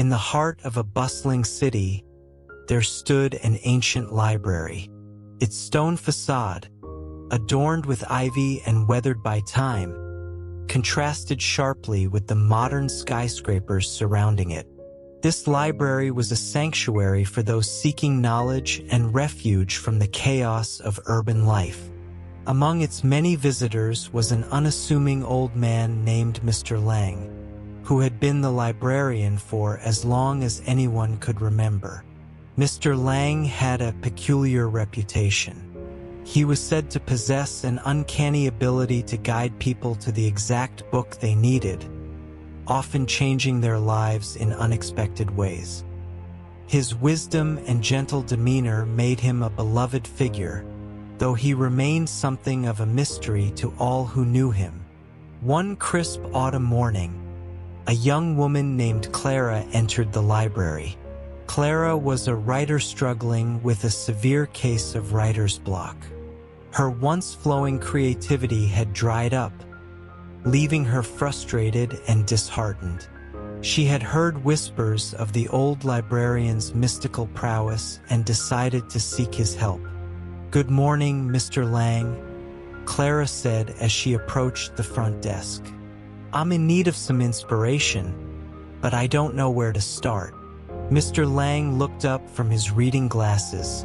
In the heart of a bustling city, there stood an ancient library. Its stone facade, adorned with ivy and weathered by time, contrasted sharply with the modern skyscrapers surrounding it. This library was a sanctuary for those seeking knowledge and refuge from the chaos of urban life. Among its many visitors was an unassuming old man named Mr. Lang, who had been the librarian for as long as anyone could remember. Mr. Lang had a peculiar reputation. He was said to possess an uncanny ability to guide people to the exact book they needed, often changing their lives in unexpected ways. His wisdom and gentle demeanor made him a beloved figure, though he remained something of a mystery to all who knew him. One crisp autumn morning, a young woman named Clara entered the library. Clara was a writer struggling with a severe case of writer's block. Her once flowing creativity had dried up, leaving her frustrated and disheartened. She had heard whispers of the old librarian's mystical prowess and decided to seek his help. "Good morning, Mr. Lang," Clara said as she approached the front desk. "I'm in need of some inspiration, but I don't know where to start." Mr. Lang looked up from his reading glasses,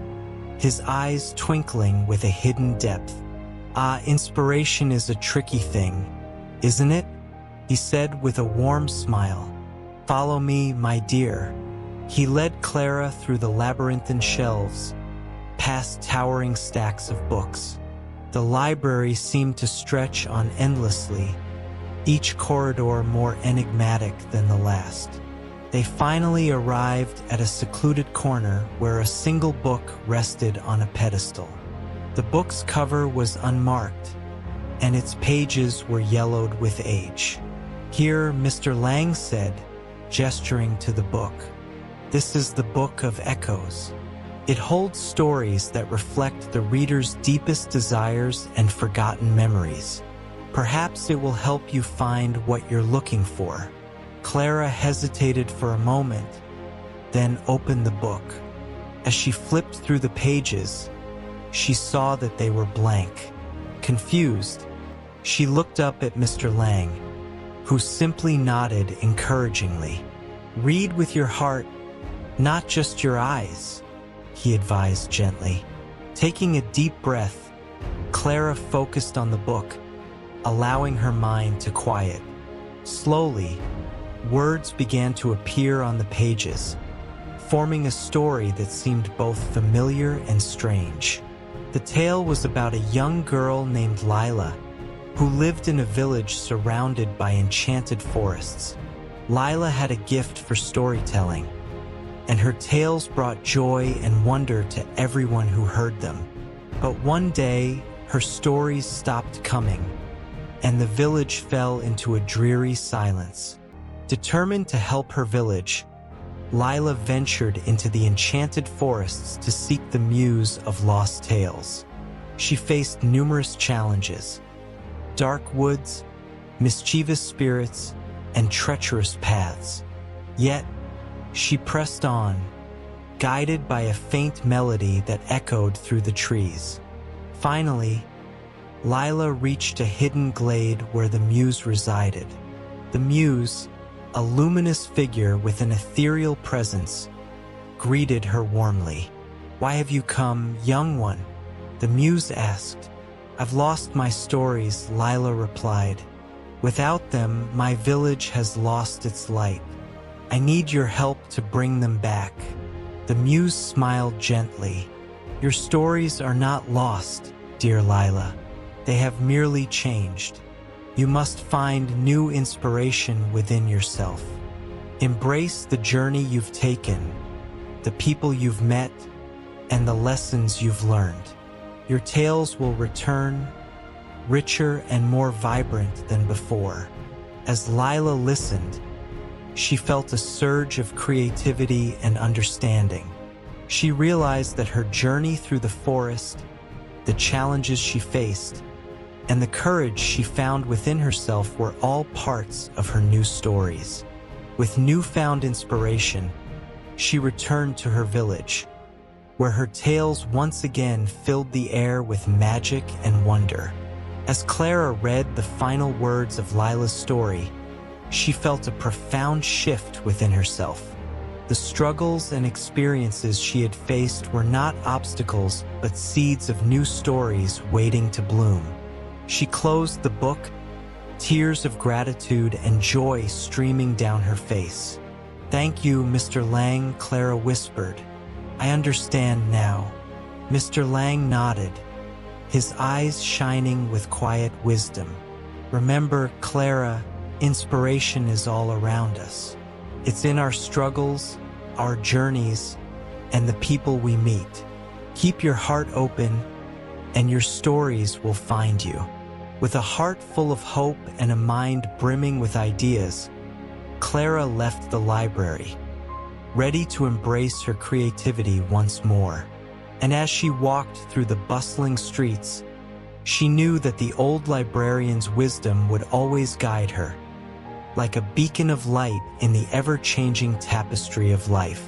his eyes twinkling with a hidden depth. Inspiration is a tricky thing, isn't it?" he said with a warm smile. "Follow me, my dear." He led Clara through the labyrinthine shelves, past towering stacks of books. The library seemed to stretch on endlessly, each corridor more enigmatic than the last. They finally arrived at a secluded corner where a single book rested on a pedestal. The book's cover was unmarked, and its pages were yellowed with age. "Here," Mr. Lang said, gesturing to the book. "This is the Book of Echoes. It holds stories that reflect the reader's deepest desires and forgotten memories. Perhaps it will help you find what you're looking for." Clara hesitated for a moment, then opened the book. As she flipped through the pages, she saw that they were blank. Confused, she looked up at Mr. Lang, who simply nodded encouragingly. "Read with your heart, not just your eyes," he advised gently. Taking a deep breath, Clara focused on the book, allowing her mind to quiet. Slowly, words began to appear on the pages, forming a story that seemed both familiar and strange. The tale was about a young girl named Lila, who lived in a village surrounded by enchanted forests. Lila had a gift for storytelling, and her tales brought joy and wonder to everyone who heard them. But one day, her stories stopped coming, and the village fell into a dreary silence. Determined to help her village, Lila ventured into the enchanted forests to seek the muse of lost tales. She faced numerous challenges: dark woods, mischievous spirits, and treacherous paths. Yet, she pressed on, guided by a faint melody that echoed through the trees. Finally, Lila reached a hidden glade where the muse resided. The muse, a luminous figure with an ethereal presence, greeted her warmly. "Why have you come, young one?" the muse asked. "I've lost my stories," Lila replied. "Without them, my village has lost its light. I need your help to bring them back." The muse smiled gently. "Your stories are not lost, dear Lila. They have merely changed. You must find new inspiration within yourself. Embrace the journey you've taken, the people you've met, and the lessons you've learned. Your tales will return, richer and more vibrant than before." As Lila listened, she felt a surge of creativity and understanding. She realized that her journey through the forest, the challenges she faced, and the courage she found within herself were all parts of her new stories. With newfound inspiration, she returned to her village, where her tales once again filled the air with magic and wonder. As Clara read the final words of Lila's story, she felt a profound shift within herself. The struggles and experiences she had faced were not obstacles, but seeds of new stories waiting to bloom. She closed the book, tears of gratitude and joy streaming down her face. "Thank you, Mr. Lang," Clara whispered. "I understand now." Mr. Lang nodded, his eyes shining with quiet wisdom. "Remember, Clara, inspiration is all around us. It's in our struggles, our journeys, and the people we meet. Keep your heart open, and your stories will find you." With a heart full of hope and a mind brimming with ideas, Clara left the library, ready to embrace her creativity once more. And as she walked through the bustling streets, she knew that the old librarian's wisdom would always guide her, like a beacon of light in the ever-changing tapestry of life.